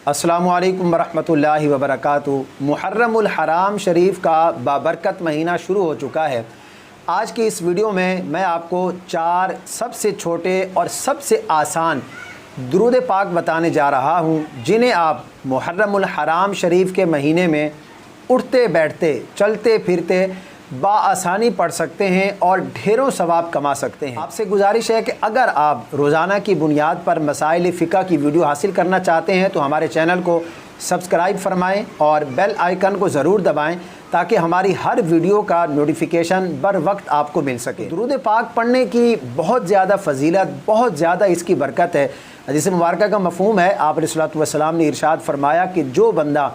अस्सलामु अलैकुम वरहमतुल्लाहि वबरकातुहू। मुहर्रमुल हराम शरीफ का बाबरकत महीना शुरू हो चुका है। आज की इस वीडियो में मैं आपको 4 सबसे छोटे और सबसे आसान दुरूद पाक बताने जा रहा हूँ, जिन्हें आप मुहर्रमुल हराम शरीफ के महीने में उठते बैठते चलते फिरते बाआसानी पढ़ सकते हैं और ढेरों सवाब कमा सकते हैं। आपसे गुजारिश है कि अगर आप रोज़ाना की बुनियाद पर मसाइल फ़िक़्ह की वीडियो हासिल करना चाहते हैं तो हमारे चैनल को सब्सक्राइब फरमाएं और बेल आइकन को ज़रूर दबाएं ताकि हमारी हर वीडियो का नोटिफिकेशन बर वक्त आपको मिल सके। दुरूद पाक पढ़ने की बहुत ज़्यादा फ़जीलत, बहुत ज़्यादा इसकी बरकत है। हदीस मुबारका का मफ़हूम है, आप अलैहिस्सलातु वस्सलाम ने इरशाद फरमाया कि जो बंदा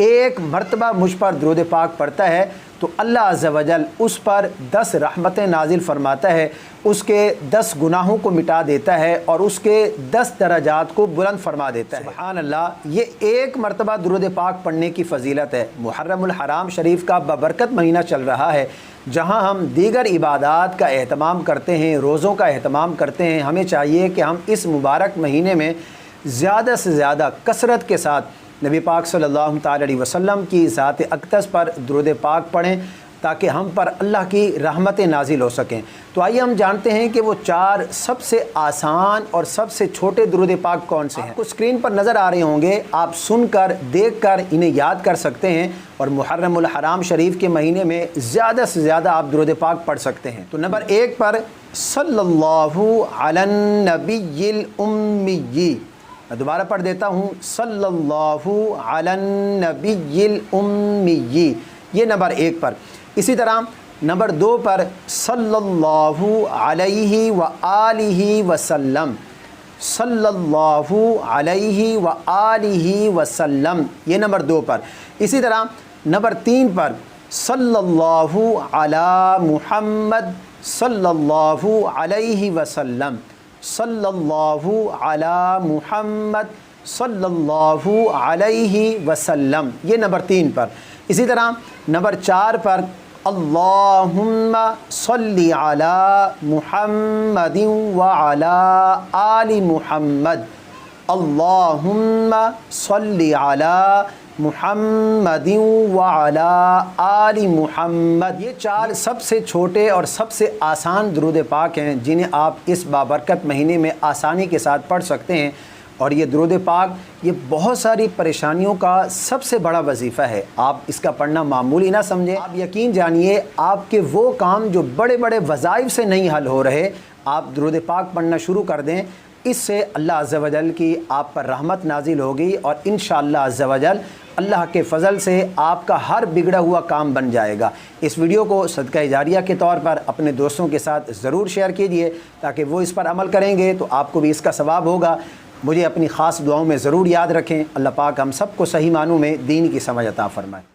एक मरतबा मुझ पर दुरूद पाक पढ़ता है तो अल्लाह अज़्ज़ा वजल उस पर 10 रहमतें नाजिल फरमाता है, उसके 10 गुनाहों को मिटा देता है और उसके 10 दराजात को बुलंद फरमा देता है। सुभान अल्लाह, ये एक मरतबा दुरूद पाक पढ़ने की फ़जीलत है। मुहर्रमुल हराम शरीफ का बबरकत महीना चल रहा है, जहाँ हम दीगर इबादात का एहतमाम करते हैं, रोज़ों का एहतमाम करते हैं। हमें चाहिए कि हम इस मुबारक महीने में ज़्यादा से ज़्यादा कसरत के साथ नबी पाक सल्लल्लाहु अलैहि वसल्लम की ज़ात अक़दस पर दुरूद पाक पढ़ें ताकि हम पर अल्लाह की रहमतें नाजिल हो सकें। तो आइए हम जानते हैं कि वो 4 सबसे आसान और सबसे छोटे दुरूद पाक कौन से हैं। आपको स्क्रीन पर नज़र आ रहे होंगे, आप सुनकर देखकर इन्हें याद कर सकते हैं और मुहर्रमुल हराम शरीफ के महीने में ज़्यादा से ज़्यादा आप दुरूद पाक पढ़ सकते हैं। तो नंबर 1 पर सल्लल्लाहु अलन नबिय्यिल उम्मी, मैं दोबारा पढ़ देता हूँ, सल्लल्लाहु अलन नबिय्यिल उम्मी, ये नंबर 1 पर। इसी तरह नंबर 2 पर सल्लल्लाहु अलैहि व आलिहि वसल्लम, सल्लल्लाहु अलैहि व आलिहि वसल्लम, ये नंबर 2 पर। इसी तरह नंबर 3 पर सल्लल्लाहु अला मुहम्मद सल्लल्लाहु अलैहि वसल्लम, सल्लल्लाहु अला मुहम्मद सल्लल्लाहु अलैहि वसल्लम, ये नंबर 3 पर। इसी तरह नंबर 4 पर अल्लाहुम्मा सल्ली अला मुहम्मदिन व अला आलि मुहम्मद, अल्लाहुम्मा सल्ली अला मुहम्मदिन व अला आलि मुहम्मद। ये 4 सबसे छोटे और सबसे आसान दुरूद पाक हैं, जिन्हें आप इस बाबरकत महीने में आसानी के साथ पढ़ सकते हैं। और ये दुरूद पाक ये बहुत सारी परेशानियों का सबसे बड़ा वजीफ़ा है। आप इसका पढ़ना मामूली ना समझें। आप यकीन जानिए, आपके वो काम जो बड़े बड़े वज़ाइफ से नहीं हल हो रहे, आप दुरूद पाक पढ़ना शुरू कर दें, इससे अल्लाह अज़्ज़ा वजल की आप पर रहमत नाजिल होगी और इंशाअल्लाह अज़्ज़ा वजल अल्लाह के फ़ज़ल से आपका हर बिगड़ा हुआ काम बन जाएगा। इस वीडियो को सदका जारिया के तौर पर अपने दोस्तों के साथ ज़रूर शेयर कीजिए ताकि वो इस पर अमल करेंगे तो आपको भी इसका सवाब होगा। मुझे अपनी ख़ास दुआओं में ज़रूर याद रखें। अल्लाह पाक हम सबको सही मानों में दीन की समझ अता फ़रमाए।